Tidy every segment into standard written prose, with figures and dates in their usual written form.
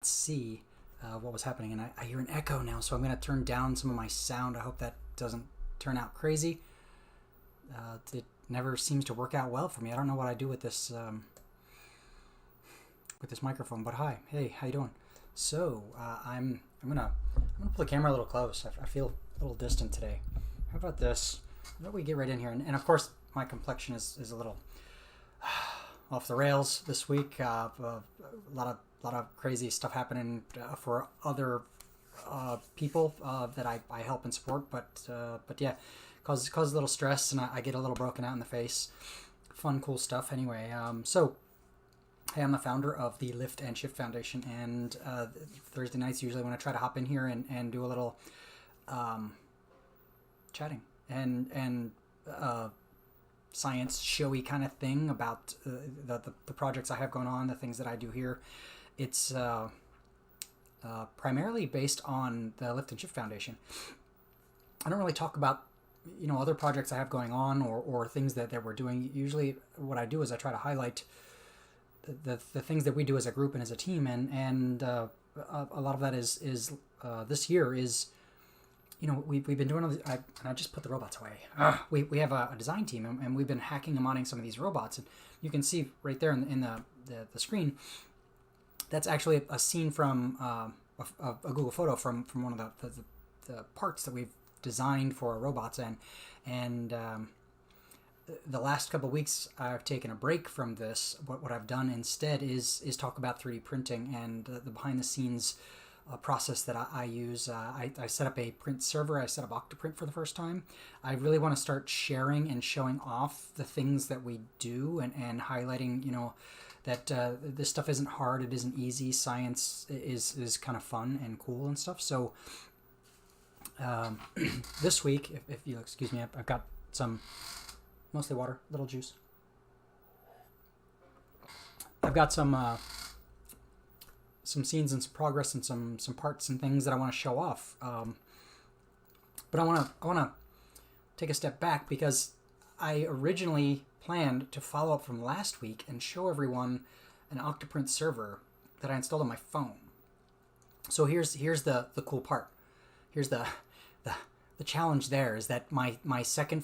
see what was happening, and I hear an echo now, so I'm going to turn down some of my sound. I hope that doesn't turn out crazy. It never seems to work out well for me. I don't know what I do with this microphone, but hi, hey, how you doing? So I'm gonna pull the camera a little close. I feel a little distant today. How about this? How about we get right in here? And of course, my complexion is a little off the rails this week. A lot of crazy stuff happening for other people that I help and support. But yeah, causes a little stress, and I get a little broken out in the face. Fun, cool stuff. Anyway, so. Hey, I'm the founder of the Lift and Shift Foundation, and Thursday nights usually when I try to hop in here and do a little chatting and science showy kind of thing about the projects I have going on, the things that I do here. It's primarily based on the Lift and Shift Foundation. I don't really talk about other projects I have going on or things that we're doing. Usually what I do is I try to highlight the things that we do as a group and as a team, and a lot of that is this year is we've been doing and I just put the robots away. We have a design team, and we've been hacking and modding some of these robots, and you can see right there in the screen that's actually a scene from a Google photo from one of the parts that we've designed for our robots, and the last couple of weeks I've taken a break from this. What I've done instead is talk about 3D printing and the behind the scenes process that I use. I set up a print server. I set up Octoprint for the first time. I really want to start sharing and showing off the things that we do and highlighting that this stuff isn't hard, it isn't easy. Science is kind of fun and cool and stuff. So this week, if you'll excuse me, I've got some mostly water, little juice. I've got some scenes and some progress and some parts and things that I want to show off. But I want to take a step back because I originally planned to follow up from last week and show everyone an Octoprint server that I installed on my phone. So here's the cool part. Here's the challenge there is that my second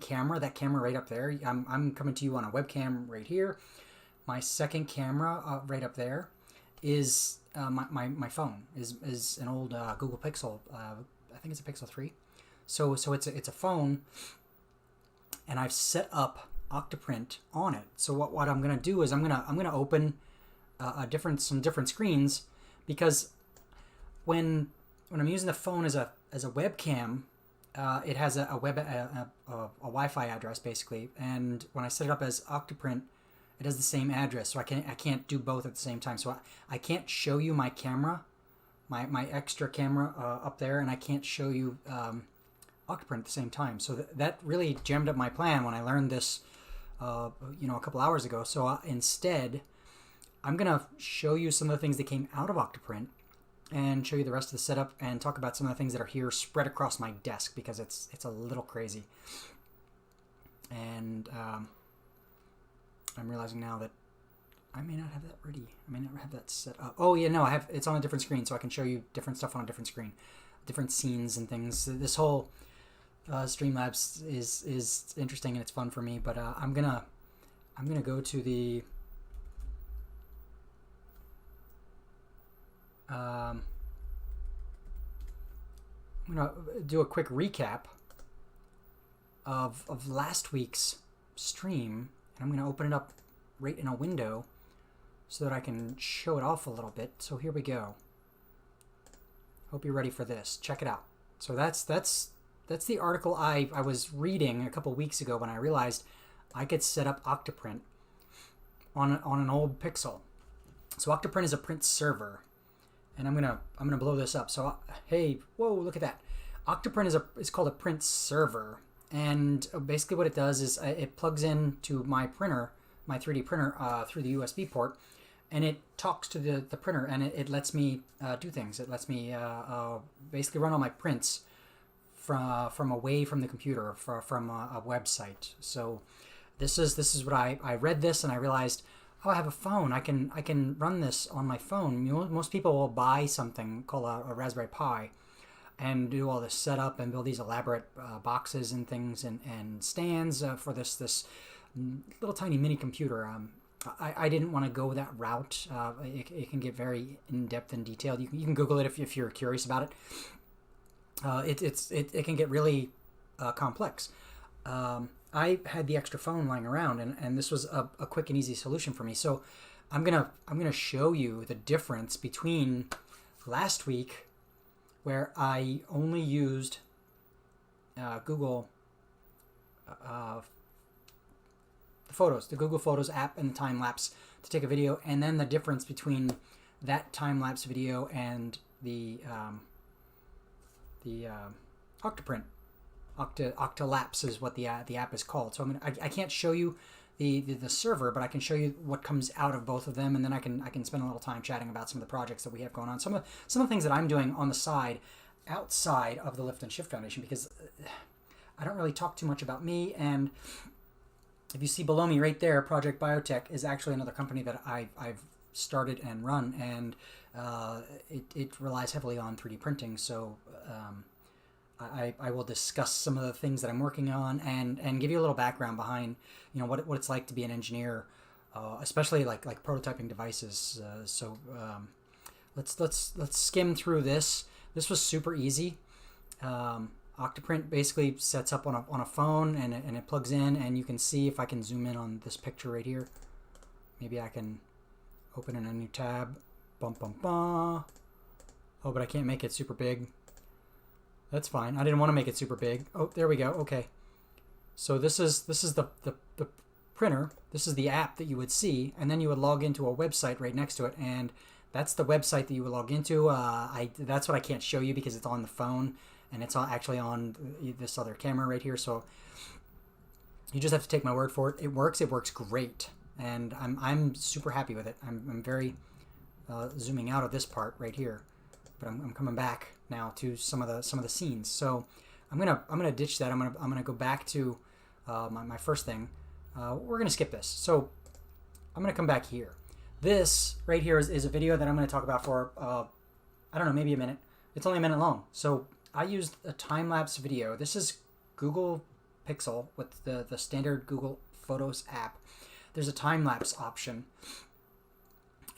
camera, that camera right up there, I'm coming to you on a webcam right here. My second camera right up there is my phone is an old Google Pixel. I think it's a Pixel 3. So it's a phone, and I've set up Octoprint on it. So what I'm gonna do is I'm gonna open some different screens, because when I'm using the phone as a webcam, it has a Wi-Fi address basically, and when I set it up as Octoprint, it has the same address. So I can't do both at the same time. So I can't show you my camera, my extra camera up there, and I can't show you Octoprint at the same time. So that really jammed up my plan when I learned this, a couple hours ago. So instead, I'm gonna show you some of the things that came out of Octoprint, and show you the rest of the setup, and talk about some of the things that are here spread across my desk, because it's a little crazy. And I'm realizing now that I may not have that ready. I may not have that set up. Oh yeah, no, it's on a different screen, so I can show you different stuff on a different screen, different scenes and things. This whole Streamlabs is interesting and it's fun for me. But I'm gonna go to the I'm going to do a quick recap of last week's stream, and I'm going to open it up right in a window so that I can show it off a little bit. So here we go. Hope you're ready for this. Check it out. So that's the article I was reading a couple weeks ago when I realized I could set up Octoprint on an old Pixel. So Octoprint is a print server. And I'm gonna blow this up. So hey, whoa, look at that! Octoprint is called a print server, and basically what it does is it plugs in to my printer, my 3D printer, through the USB port, and it talks to the printer, and it lets me do things. It lets me basically run all my prints from away from the computer, from a website. So this is what I read this and I realized, oh, I have a phone. I can run this on my phone. Most people will buy something called a Raspberry Pi and do all this setup and build these elaborate boxes and things and stands for this little tiny mini computer. I didn't want to go that route. It can get very in-depth and detailed. You can Google it if you're curious about it. It can get really complex. I had the extra phone lying around, and this was a quick and easy solution for me. So I'm gonna show you the difference between last week, where I only used Google the Google Photos app and the time lapse to take a video, and then the difference between that time lapse video and the Octoprint. Octalapse is what the app is called. So I can't show you the server, but I can show you what comes out of both of them, and then I can spend a little time chatting about some of the projects that we have going on, some of the things that I'm doing on the side, outside of the Lift and Shift Foundation, because I don't really talk too much about me. And if you see below me right there, Project Biotech is actually another company that I've started and run, and it relies heavily on 3D printing. So I will discuss some of the things that I'm working on and give you a little background behind, what it's like to be an engineer, especially like prototyping devices. Let's skim through this. This was super easy. Octoprint basically sets up on a phone, and it plugs in, and you can see, if I can zoom in on this picture right here. Maybe I can open in a new tab. Bum bum bum. Oh, but I can't make it super big. That's fine. I didn't want to make it super big. Oh, there we go. Okay. So this is the printer. This is the app that you would see, and then you would log into a website right next to it, and that's the website that you would log into. That's what I can't show you because it's on the phone, and it's actually on this other camera right here. So you just have to take my word for it. It works. It works great, and I'm super happy with it. I'm very zooming out of this part right here, but I'm coming back now to some of the scenes. So I'm gonna ditch that. I'm gonna go back to my first thing. We're gonna skip this. So I'm gonna come back here. This right here is a video that I'm gonna talk about for I don't know, maybe a minute. It's only a minute long. So I used a time-lapse video. This is Google Pixel with the standard Google Photos app. There's a time-lapse option.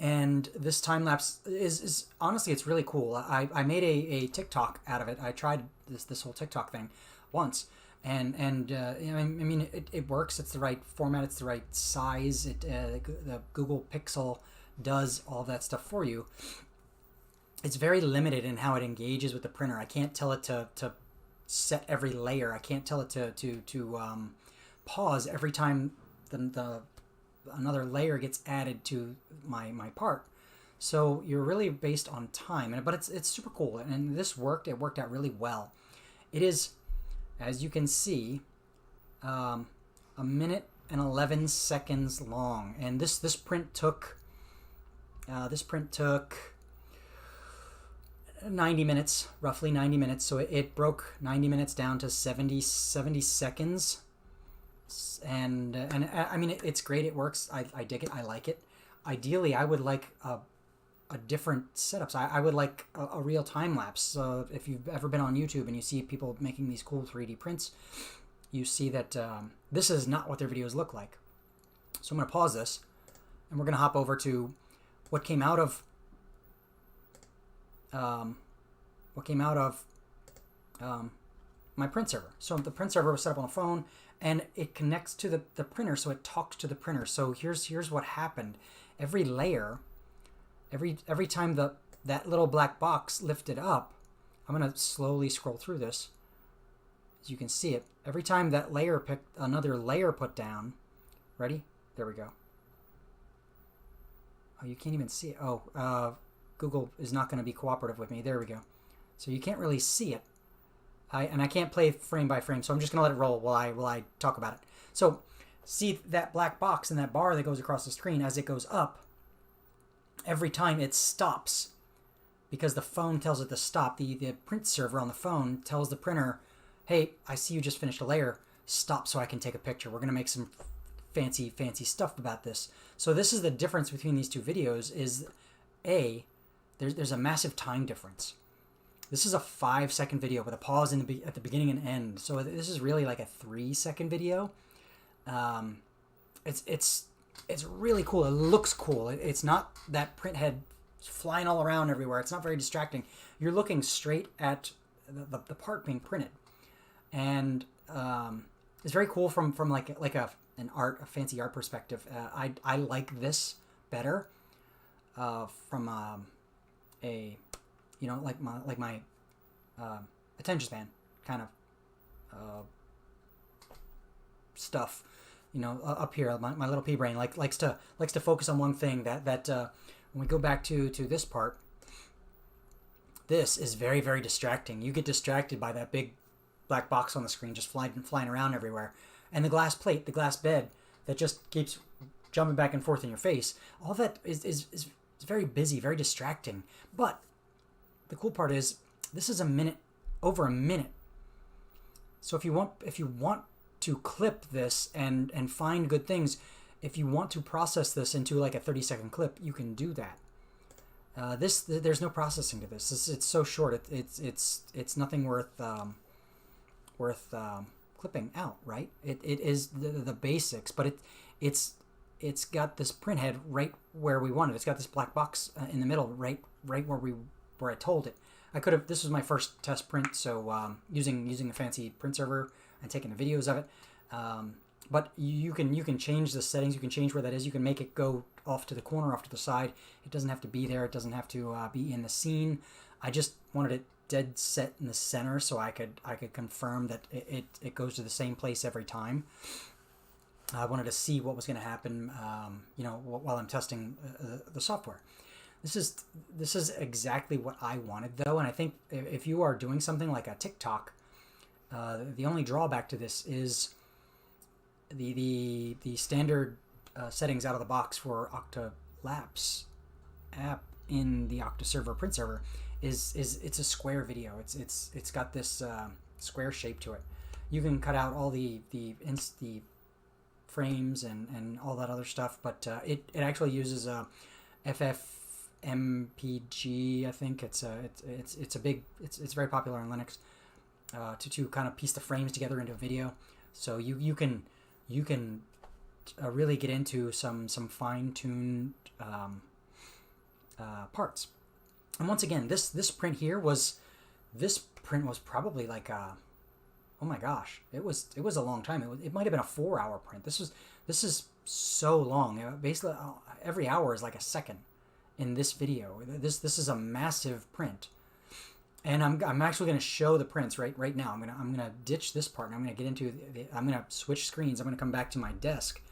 And this time lapse is honestly, it's really cool. I made a TikTok out of it. I tried this whole TikTok thing once, and I mean it works. It's the right format. It's the right size. The Google Pixel does all that stuff for you. It's very limited in how it engages with the printer. I can't tell it to set every layer. I can't tell it to pause every time another layer gets added to my part. So you're really based on time, but it's super cool, and this worked. It worked out really well. It is, as you can see, a minute and 11 seconds long, and this print took 90 minutes, roughly 90 minutes. So it broke 90 minutes down to 70 seconds. And I mean, it's great. It works. I dig it. I like it. Ideally, I would like a different setup. So I would like a real time lapse. So if you've ever been on YouTube and you see people making these cool 3D prints, you see that this is not what their videos look like. So I'm going to pause this, and we're going to hop over to what came out of my print server. So the print server was set up on a phone, and it connects to the printer, so it talks to the printer. So here's what happened. Every layer, every time that little black box lifted up, I'm gonna slowly scroll through this. As you can see it, every time that layer picked another layer put down. Ready? There we go. Oh, you can't even see it. Oh, Google is not going to be cooperative with me. There we go. So you can't really see it. I can't play frame by frame, so I'm just going to let it roll while I talk about it. So see that black box and that bar that goes across the screen as it goes up. Every time it stops, because the phone tells it to stop. The print server on the phone tells the printer, hey, I see you just finished a layer. Stop so I can take a picture. We're going to make some fancy stuff about this. So this is the difference between these two videos is there's a massive time difference. This is a 5-second video with a pause at the beginning and end. So this is really like a 3-second video. It's really cool. It looks cool. It's not that print head flying all around everywhere. It's not very distracting. You're looking straight at the part being printed, and it's very cool from like a fancy art perspective. I like this better from a like my attention span kind of stuff. Up here, my little pea brain likes to focus on one thing. That when we go back to this part, this is very, very distracting. You get distracted by that big black box on the screen just flying around everywhere, and the glass plate, the glass bed that just keeps jumping back and forth in your face. All that is very busy, very distracting. But the cool part is this is over a minute. So if you want to clip this and find good things, if you want to process this into like a 30-second clip, you can do that. There's no processing to this. It's so short. It's nothing worth clipping out, right? It is the basics, but it's got this print head right where we want it. It's got this black box in the middle, right where I told it. This was my first test print, so using a fancy print server and taking the videos of it. But you can change the settings. You can change where that is. You can make it go off to the corner, off to the side. It doesn't have to be there. It doesn't have to be in the scene. I just wanted it dead set in the center so I could confirm that it goes to the same place every time. I wanted to see what was going to happen, while I'm testing the software. This is exactly what I wanted, though, and I think if you are doing something like a TikTok, the only drawback to this is the standard settings out of the box for Lapse app in the Octa server print server is it's a square video. It's got this square shape to it. You can cut out all the frames and all that other stuff, but it actually uses a FFmpeg. I think it's very popular on Linux to kind of piece the frames together into a video. So you can really get into some fine-tuned parts. And once again, this print here was probably like oh my gosh, it was a long time. It might have been a 4-hour print. This is so long. Basically, every hour is like a second in this video. This is a massive print. And I'm actually going to show the prints right now. I'm gonna ditch this part and I'm gonna get into I'm gonna switch screens. I'm gonna come back to my desk.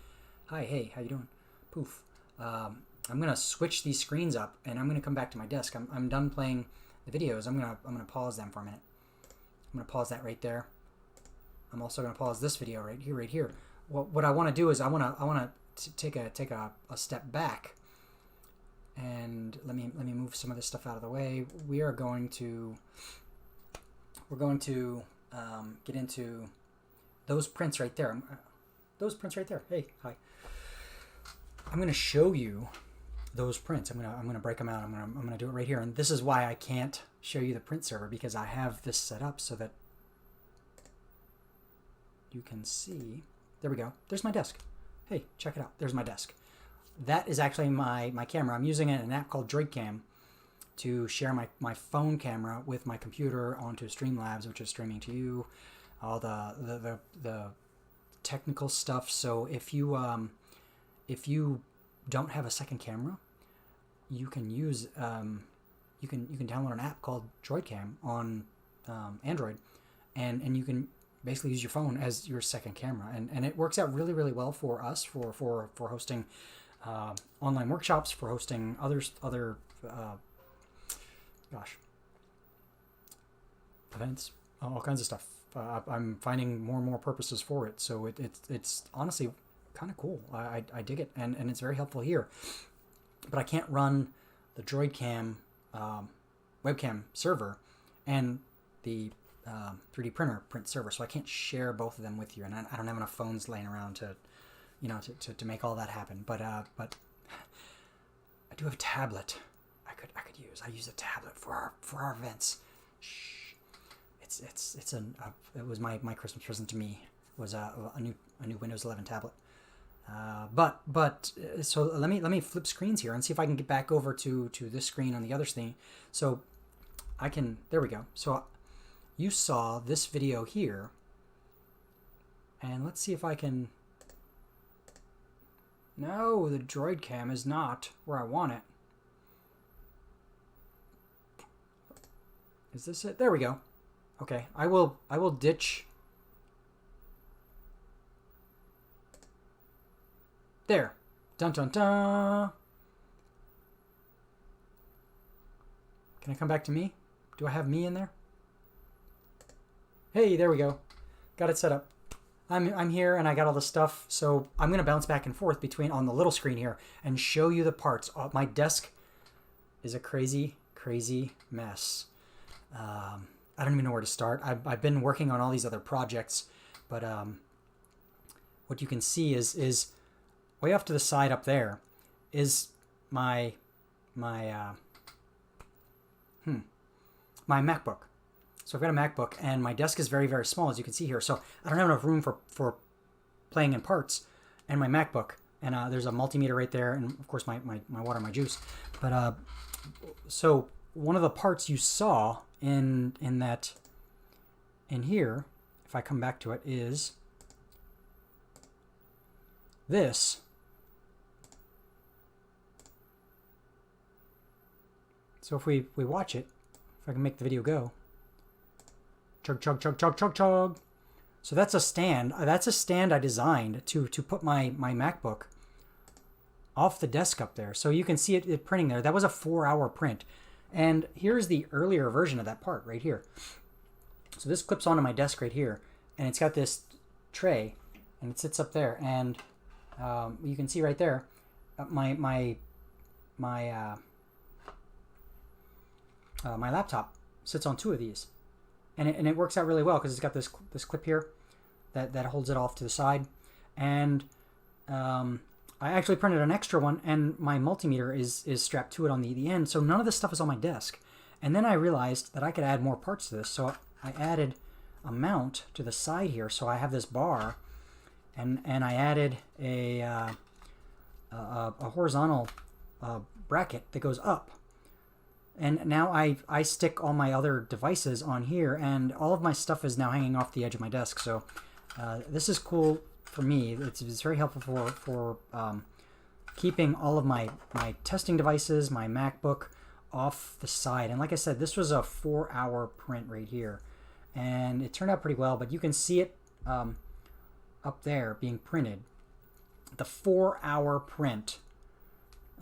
Hi, hey, how you doing? Poof. I'm gonna switch these screens up and I'm gonna come back to my desk. I'm done playing the videos. I'm gonna pause them for a minute. I'm gonna pause that right there. I'm also gonna pause this video right here. What I want to do is I want to take a step back. And let me move some of this stuff out of the way. We're going to get into those prints right there. Those prints right there. Hey, hi. I'm going to show you those prints. I'm gonna break them out. I'm gonna do it right here. And this is why I can't show you the print server, because I have this set up so that you can see. There we go. There's my desk. Hey, check it out. There's my desk. That is actually my camera. I'm using an app called Droid Cam to share my phone camera with my computer onto Streamlabs, which is streaming to you, all the technical stuff. So if you don't have a second camera, you can use you can download an app called Droid Cam on Android, and you can basically use your phone as your second camera, and it works out really, really well for us for hosting online workshops, for hosting other events, all kinds of stuff. I'm finding more and more purposes for it, so it's honestly kind of cool. I dig it, and it's very helpful here. But I can't run the Droid Cam webcam server and the 3D printer print server, so I can't share both of them with you, and I don't have enough phones laying around to you know, to make all that happen. But I do have a tablet. I could use. I use a tablet for our events. Shh. It was my Christmas present to me. Was a new Windows 11 tablet. So let me flip screens here and see if I can get back over to this screen on the other screen. So I can, there we go. So you saw this video here, and let's see if I can, no, the Droid Cam is not where I want it. Is this it? There we go. Okay, I will ditch. There. Dun dun dun. Can I come back to me? Do I have me in there? Hey, there we go. Got it set up. I'm here and I got all the stuff. So I'm going to bounce back and forth between on the little screen here and show you the parts. My desk is a crazy, crazy mess. I don't even know where to start. I've been working on all these other projects, but what you can see is way off to the side up there is my MacBook. So I've got a MacBook and my desk is very, very small, as you can see here. So I don't have enough room for playing in parts and my MacBook. And there's a multimeter right there, and of course my water, my juice. But so one of the parts you saw in here, if I come back to it, is this. So if we watch it, if I can make the video go, chug chug chug chug chug chug. So that's a stand. That's a stand I designed to put my MacBook off the desk up there. So you can see it printing there. That was a 4-hour print. And here's the earlier version of that part right here. So this clips onto my desk right here, and it's got this tray, and it sits up there. And you can see right there, my laptop sits on 2 of these, and it works out really well because it's got this clip here that holds it off to the side. And I actually printed an extra one, and my multimeter is strapped to it on the end, so none of this stuff is on my desk. And then I realized that I could add more parts to this, so I added a mount to the side here. So I have this bar, and I added a horizontal bracket that goes up. And now I stick all my other devices on here, and all of my stuff is now hanging off the edge of my desk. So this is cool for me. It's very helpful for keeping all of my testing devices, my MacBook, off the side. And like I said, this was a 4-hour print right here, and it turned out pretty well. But you can see it up there being printed, the 4-hour print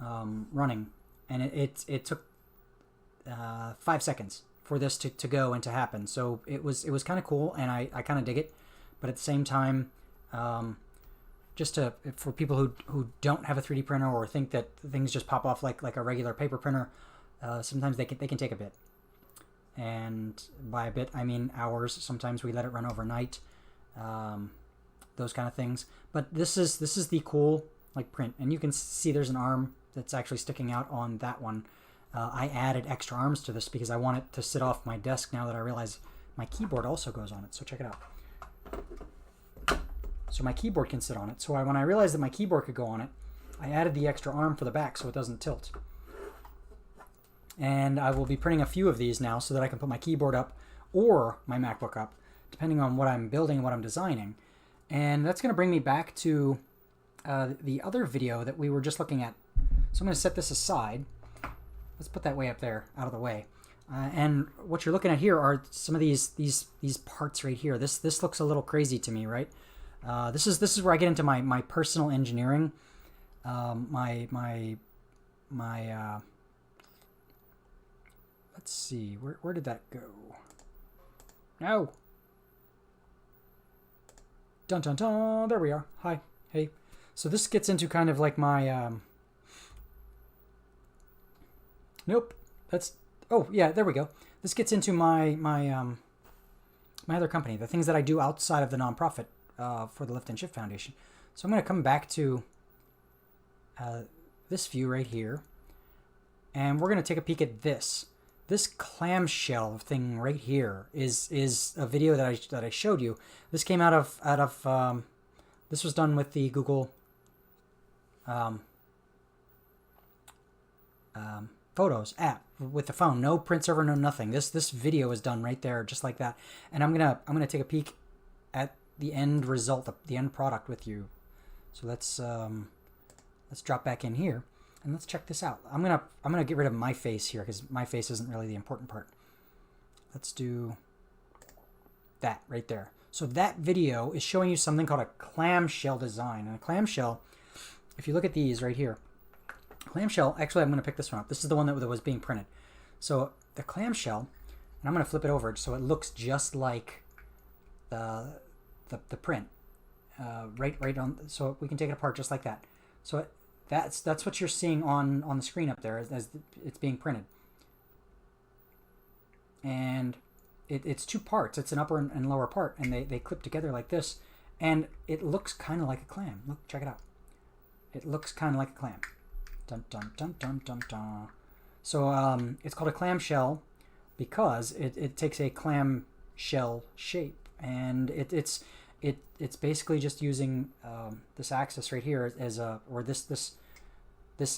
running, and it took 5 seconds for this to go and to happen. So it was kind of cool, and I kind of dig it. But at the same time, for people who don't have a 3D printer or think that things just pop off like a regular paper printer, sometimes they can take a bit. And by a bit, I mean hours. Sometimes we let it run overnight, those kind of things. But this is the cool print, and you can see there's an arm that's actually sticking out on that one. I added extra arms to this because I want it to sit off my desk now that I realize my keyboard also goes on it. So check it out. So my keyboard can sit on it. So when I realized that my keyboard could go on it, I added the extra arm for the back so it doesn't tilt. And I will be printing a few of these now so that I can put my keyboard up or my MacBook up, depending on what I'm building and what I'm designing. And that's going to bring me back to the other video that we were just looking at. So I'm going to set this aside. Let's put that way up there, out of the way. And what you're looking at here are some of these parts right here. This looks a little crazy to me, right? This is where I get into my personal engineering. Let's see, where did that go? No. Dun dun dun. There we are. Hi. Hey. So this gets into kind of like my nope. That's, oh yeah, there we go. This gets into my other company, the things that I do outside of the nonprofit for the Lift and Shift Foundation. So I'm going to come back to this view right here, and we're going to take a peek at this. This clamshell thing right here is a video that I showed you. This came out of this was done with the Google Photos app with the phone. No print server, no nothing. This video is done right there, just like that. And I'm gonna take a peek at the end result, the end product with you. So let's drop back in here and let's check this out. I'm gonna get rid of my face here because my face isn't really the important part. Let's do that right there. So that video is showing you something called a clamshell design. And a clamshell, if you look at these right here, clamshell, actually I'm going to pick this one up. This is the one that was being printed. So the clamshell, and I'm going to flip it over so it looks just like the print. Right on, so we can take it apart just like that. So that's what you're seeing on the screen up there as it's being printed. And it's two parts. It's an upper and lower part, and they clip together like this, and it looks kind of like a clam. Look, check it out. It looks kind of like a clam. Dun dun dun dun dun dun. So it's called a clamshell because it takes a clam shell shape, and it's basically just using this axis right here as a, or this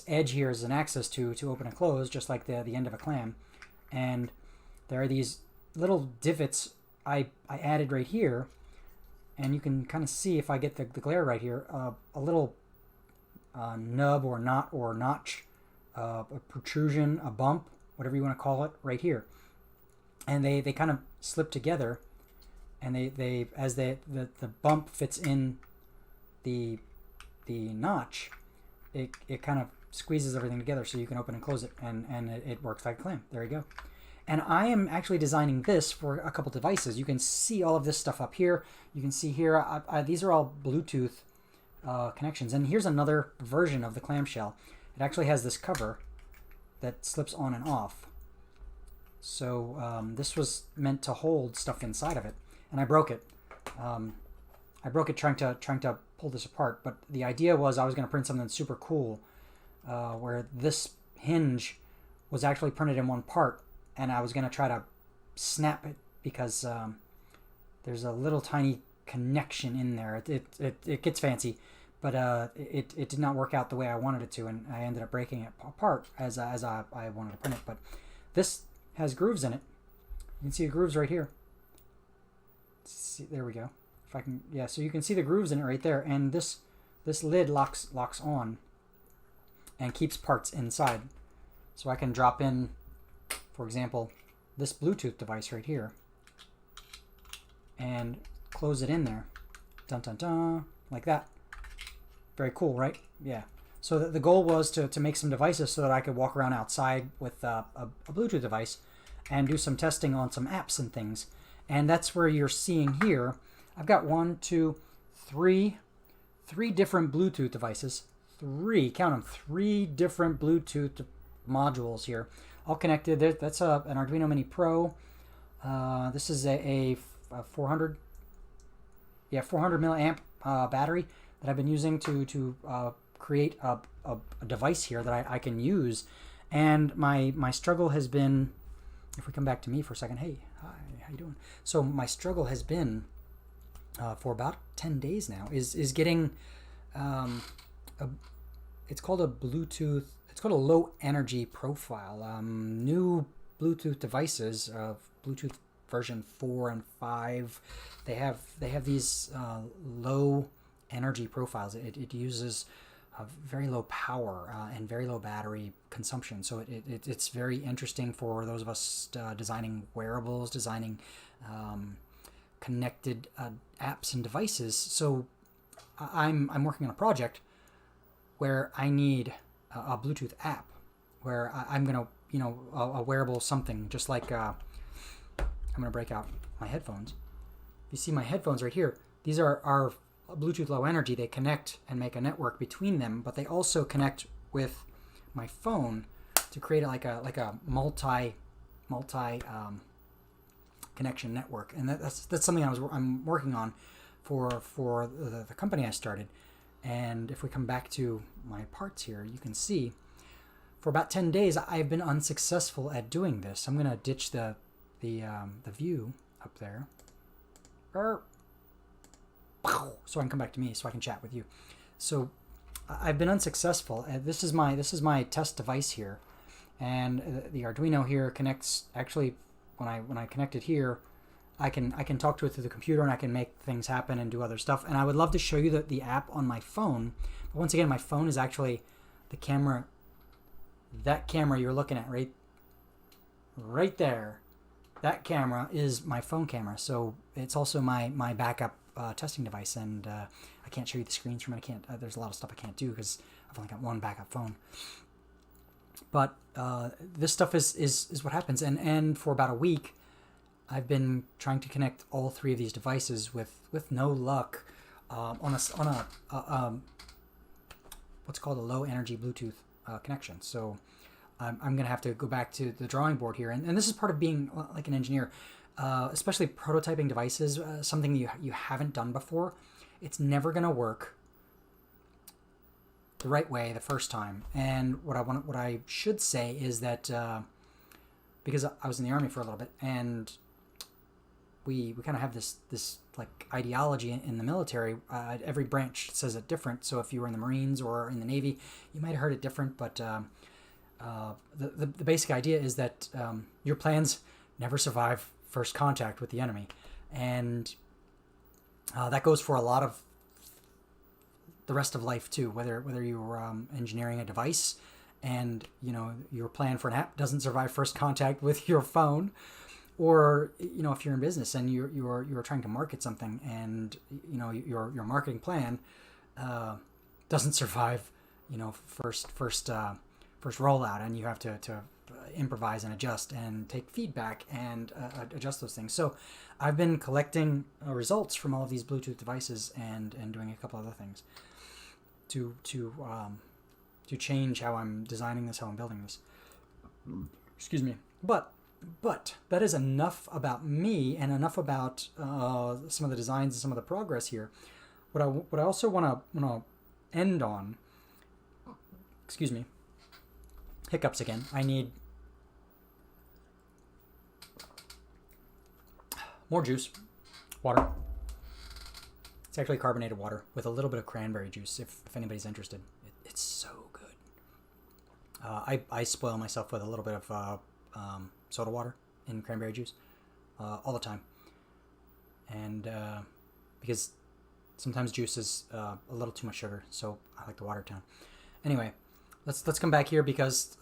edge here as an axis to open and close, just like the end of a clam. And there are these little divots I added right here, and you can kind of see, if I get the glare right here, a little nub or knot or notch, a protrusion, a bump, whatever you want to call it, right here. And they kind of slip together, and they as the bump fits in the notch, it kind of squeezes everything together so you can open and close it, and it works like a clam. There you go. And I am actually designing this for a couple devices. You can see all of this stuff up here. You can see here, these are all Bluetooth connections. And here's another version of the clamshell. It actually has this cover that slips on and off. So this was meant to hold stuff inside of it, and I broke it. I broke it trying to pull this apart. But the idea was I was going to print something super cool, where this hinge was actually printed in one part, and I was going to try to snap it because there's a little tiny connection in there. It gets fancy, but it did not work out the way I wanted it to, and I ended up breaking it apart as I wanted to print it. But this has grooves in it. You can see the grooves right here. See, there we go. If I can, yeah. So you can see the grooves in it right there, and this lid locks on and keeps parts inside. So I can drop in, for example, this Bluetooth device right here, and close it in there, dun dun dun, like that. Very cool, right? Yeah. So the goal was to make some devices so that I could walk around outside with a Bluetooth device and do some testing on some apps and things. And that's where you're seeing here, I've got 3 different Bluetooth devices. 3, count them, 3 different Bluetooth modules here, all connected. That's an Arduino Mini Pro. This is a 400 milliamp battery that I've been using to create a device here that I can use. And my struggle has been, if we come back to me for a second, hey, hi, how you doing? So my struggle has been for about 10 days now is getting it's called a Bluetooth. It's called a low energy profile. New Bluetooth devices of Bluetooth version 4 and 5, they have these low energy profiles. It uses very low power and very low battery consumption. So it's very interesting for those of us designing wearables, designing connected apps and devices. So I'm working on a project where I need a Bluetooth app where I'm gonna, a wearable something, just like I'm gonna break out my headphones. You see my headphones right here. These are Bluetooth low energy. They connect and make a network between them, but they also connect with my phone to create like a multi connection network. And that's something I'm working on for the company I started. And if we come back to my parts here, you can see for about 10 days I've been unsuccessful at doing this. I'm going to ditch the view up there. So I can come back to me so I can chat with you. So I've been unsuccessful. This is my test device here, and the Arduino here connects. Actually, when I connect it here, I can talk to it through the computer, and I can make things happen and do other stuff. And I would love to show you the app on my phone. But once again, my phone is actually the camera. That camera you're looking at right there. That camera is my phone camera, so it's also my backup testing device, and I can't show you the screens from it. I can't. There's a lot of stuff I can't do because I've only got one backup phone. But this stuff is what happens, and for about a week, I've been trying to connect all three of these devices with no luck on a what's called a low energy Bluetooth connection. So I'm going to have to go back to the drawing board here. And this is part of being like an engineer, especially prototyping devices, something you haven't done before. It's never going to work the right way the first time. And what I should say is that because I was in the Army for a little bit, and we kind of have this like ideology in the military. Every branch says it different. So if you were in the Marines or in the Navy, you might have heard it different, but the basic idea is that your plans never survive first contact with the enemy, and that goes for a lot of the rest of life too. Whether you're engineering a device, and your plan for an app doesn't survive first contact with your phone, or if you're in business and you're trying to market something, and your marketing plan doesn't survive first rollout, and you have to improvise and adjust and take feedback and adjust those things. So I've been collecting results from all of these Bluetooth devices and doing a couple other things to change how I'm designing this, how I'm building this. Excuse me. But that is enough about me and enough about some of the designs and some of the progress here. What I also want to end on. Excuse me. Hiccups again. I need more juice, water. It's actually carbonated water with a little bit of cranberry juice, if anybody's interested. It's so good. I spoil myself with a little bit of soda water in cranberry juice all the time, and because sometimes juice is a little too much sugar, so I like the watered down. Anyway. Let's come back here, because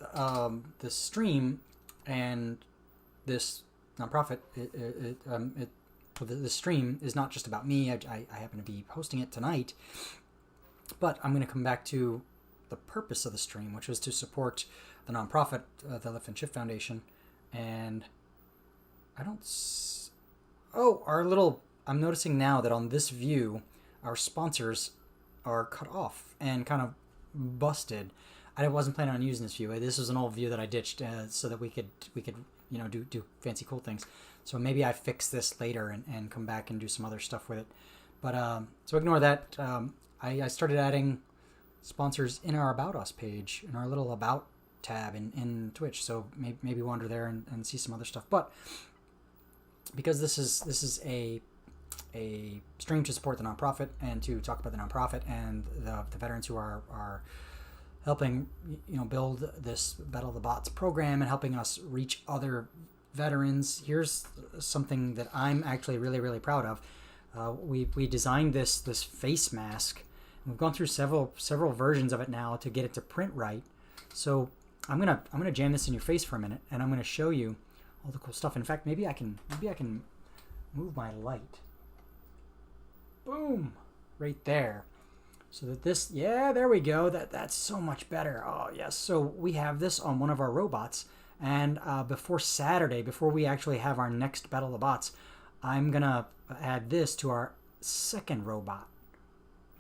the stream and this nonprofit, the stream is not just about me. I happen to be hosting it tonight, but I'm going to come back to the purpose of the stream, which was to support the nonprofit, the Lift and Shift Foundation, and I'm noticing now that on this view, our sponsors are cut off and kind of busted. I wasn't planning on using this view. This was an old view that I ditched so that we could do fancy cool things. So maybe I fix this later and come back and do some other stuff with it. But so ignore that. I started adding sponsors in our About Us page, in our little About tab in Twitch. So maybe wander there and see some other stuff. But because this is a stream to support the nonprofit and to talk about the nonprofit and the veterans who are helping build this Battle of the Bots program and helping us reach other veterans. Here's something that I'm actually really, really proud of. We designed this face mask. We've gone through several versions of it now to get it to print right. So I'm gonna jam this in your face for a minute, and I'm gonna show you all the cool stuff. In fact, maybe I can move my light. Boom, right there. So that there we go. That's so much better. Oh, yes. So we have this on one of our robots. And before Saturday, before we actually have our next Battle of the Bots, I'm going to add this to our second robot.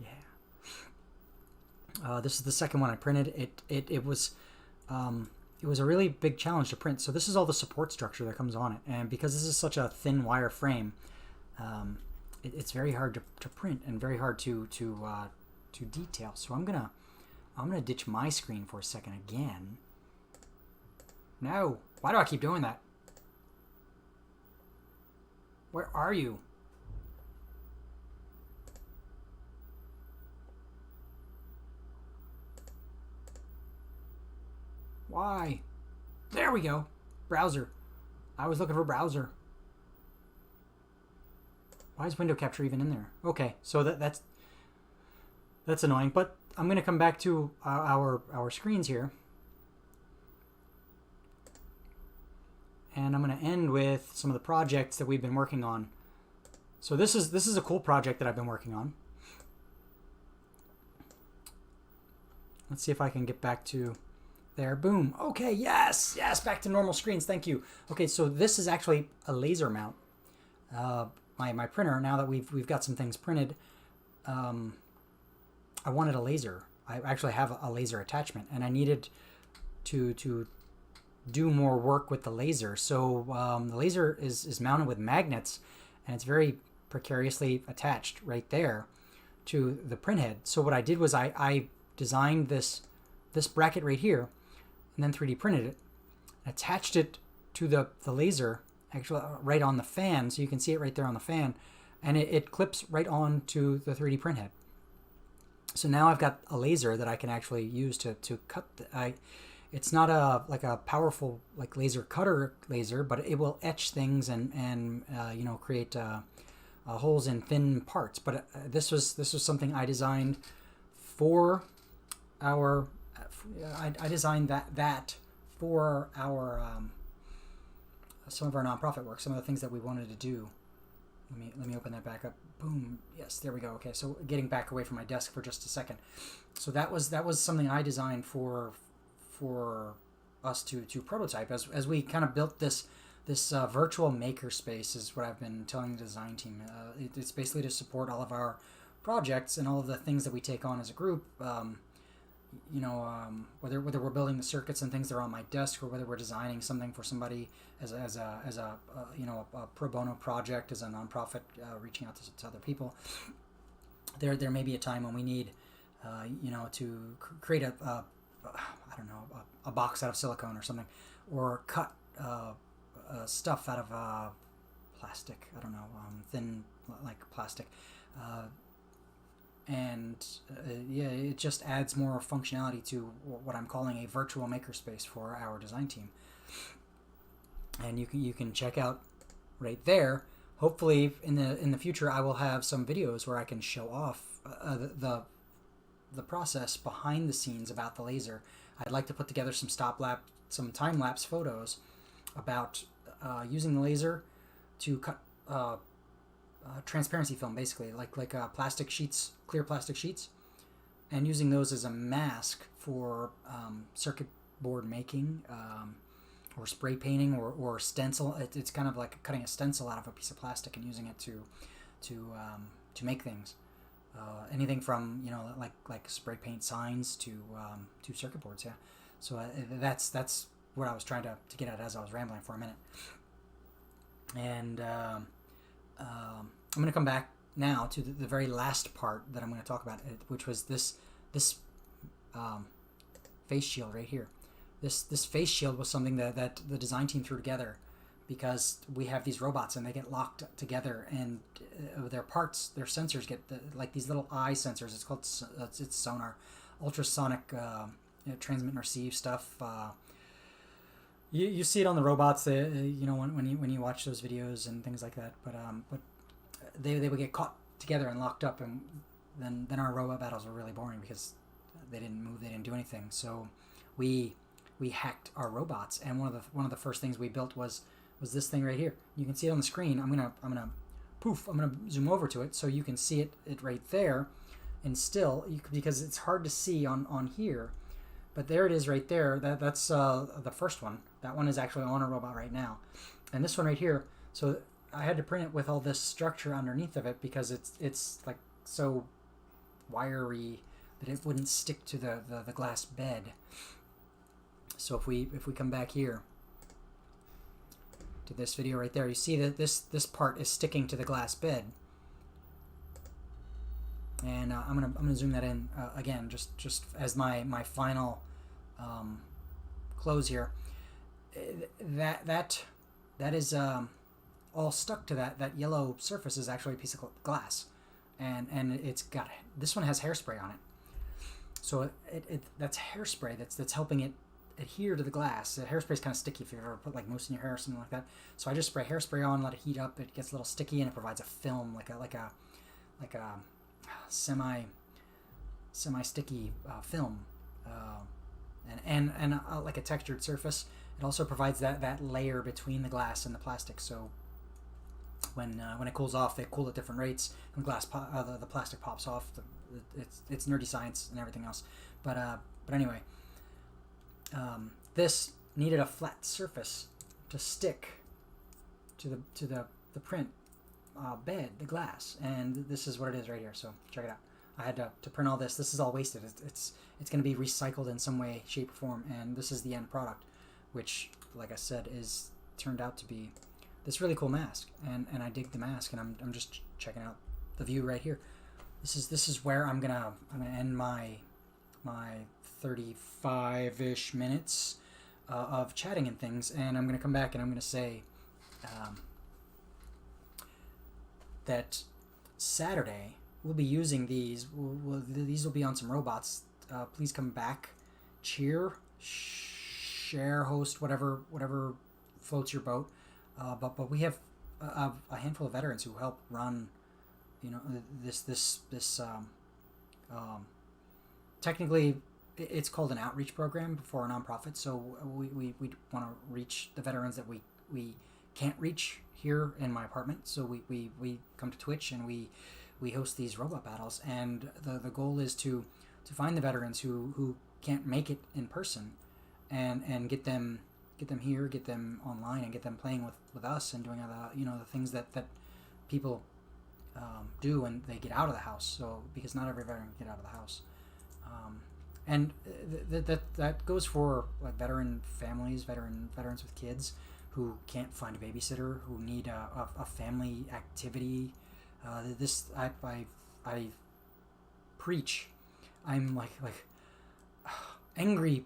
Yeah. This is the second one I printed. It was a really big challenge to print. So this is all the support structure that comes on it. And because this is such a thin wire frame, it's very hard to print and very hard to to detail. So I'm gonna ditch my screen for a second again. No, why do I keep doing that? Where are you? Why? There we go. Browser. I was looking for browser. Why is window capture even in there? Okay, so that's annoying, but I'm going to come back to our screens here. And I'm going to end with some of the projects that we've been working on. So this is a cool project that I've been working on. Let's see if I can get back to there. Boom. Okay, yes, back to normal screens. Thank you. Okay, so this is actually a laser mount. My printer, now that we've got some things printed, I wanted a laser. I actually have a laser attachment, and I needed to do more work with the laser. So the laser is mounted with magnets, and it's very precariously attached right there to the print head. So what I did was I designed this bracket right here, and then 3D printed it, attached it to the laser, actually right on the fan, so you can see it right there on the fan, and it clips right on to the 3D print head. So now I've got a laser that I can actually use to cut. It's not like a powerful like laser cutter laser, but it will etch things and you know, create holes in thin parts. But this was something I designed for our. I designed that for our some of our nonprofit work, some of the things that we wanted to do. Let me open that back up. Boom. Yes, there we go. Okay, so getting back away from my desk for just a second. So that was something I designed for us to prototype as we kind of built this virtual maker space, is what I've been telling the design team. It's basically to support all of our projects and all of the things that we take on as a group. You know, whether we're building the circuits and things that are on my desk, or whether we're designing something for somebody as a you know, a pro bono project, as a nonprofit reaching out to other people. There may be a time when we need you know, to create a I don't know, a box out of silicone or something, or cut stuff out of plastic. I don't know, thin like plastic. And yeah, it just adds more functionality to what I'm calling a virtual makerspace for our design team. And you can check out right there. Hopefully, in the future, I will have some videos where I can show off the process behind the scenes about the laser. I'd like to put together some time lapse photos about using the laser to cut transparency film, basically like plastic sheets, clear plastic sheets, and using those as a mask for circuit board making, or spray painting, or stencil. It's kind of like cutting a stencil out of a piece of plastic and using it to make things. Anything from, you know, like spray paint signs to circuit boards. Yeah. So that's what I was trying to get at as I was rambling for a minute. And I'm going to come back now to the very last part that I'm going to talk about, which was this face shield right here. This face shield was something that the design team threw together, because we have these robots and they get locked together, and their parts, their sensors get like these little eye sensors. It's called it's sonar, ultrasonic you know, transmit and receive stuff. You see it on the robots, you know, when you watch those videos and things like that. But they would get caught together and locked up, and then our robot battles were really boring because they didn't move, they didn't do anything. So we hacked our robots, and one of the first things we built was this thing right here. You can see it on the screen. I'm gonna zoom over to it so you can see it right there, and still because it's hard to see on here, but there it is right there. That's the first one. That one is actually on a robot right now, and this one right here. So I had to print it with all this structure underneath of it because it's like so wiry that it wouldn't stick to the glass bed. So if we come back here to this video right there, you see that this part is sticking to the glass bed. And I'm gonna zoom that in again, just as my final close here. That is all stuck to that yellow surface is actually a piece of glass, and it's got, this one has hairspray on it, so that's hairspray that's helping it adhere to the glass. The hairspray is kind of sticky if you've ever put like mousse in your hair or something like that. So I just spray hairspray on, let it heat up. It gets a little sticky, and it provides a film, like a semi sticky film, and like a textured surface. It also provides that layer between the glass and the plastic. So when it cools off, they cool at different rates. When the plastic pops off, it's nerdy science and everything else. But anyway. This needed a flat surface to stick to the print bed, the glass, and this is what it is right here. So check it out. I had to print all this. This is all wasted. It's going to be recycled in some way, shape, or form, and this is the end product, which, like I said, is turned out to be this really cool mask. And I dig the mask, and I'm just checking out the view right here. This is where I'm gonna end my 35-ish minutes of chatting and things, and I'm going to come back and I'm going to say that Saturday we'll be using these. These will be on some robots. Please come back, cheer, share, host, whatever floats your boat. But we have a handful of veterans who help run, this technically it's called an outreach program for a nonprofit. So we want to reach the veterans that we can't reach here in my apartment. So we come to Twitch and we host these robot battles, and the goal is to find the veterans who can't make it in person, and get them here, get them online, and get them playing with us and doing the things that people do when they get out of the house. So because not every veteran can get out of the house. And that goes for like veteran families, veterans with kids who can't find a babysitter, who need a family activity. I preach. I'm like angry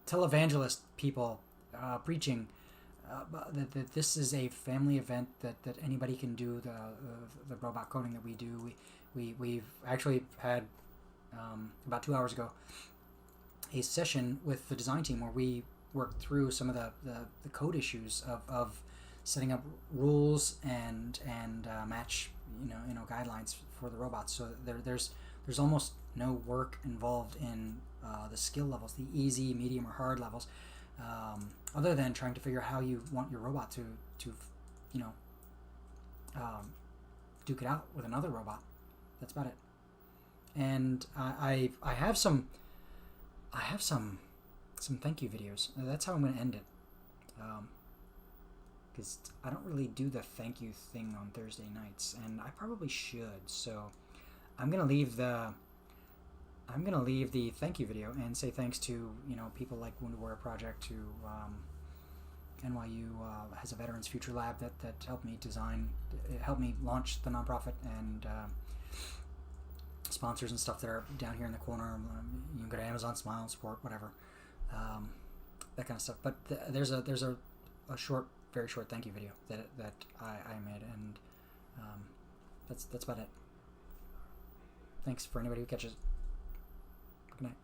televangelist people preaching that this is a family event that anybody can do. The robot coding that we do. We've actually had about 2 hours ago a session with the design team where we worked through some of the code issues of setting up rules and match guidelines for the robots. So there's almost no work involved in the skill levels, the easy, medium, or hard levels, other than trying to figure out how you want your robot to duke it out with another robot. That's about it. And I have some thank you videos. That's how I'm going to end it. Because I don't really do the thank you thing on Thursday nights, and I probably should. So I'm gonna leave the thank you video and say thanks to people like Wounded Warrior Project, to NYU has a Veterans Future Lab that helped me launch the nonprofit, and sponsors and stuff that are down here in the corner. You can go to Amazon, Smile, Support, whatever, that kind of stuff. But there's a very short thank you video that I made, and that's about it. Thanks for anybody who catches. Good night.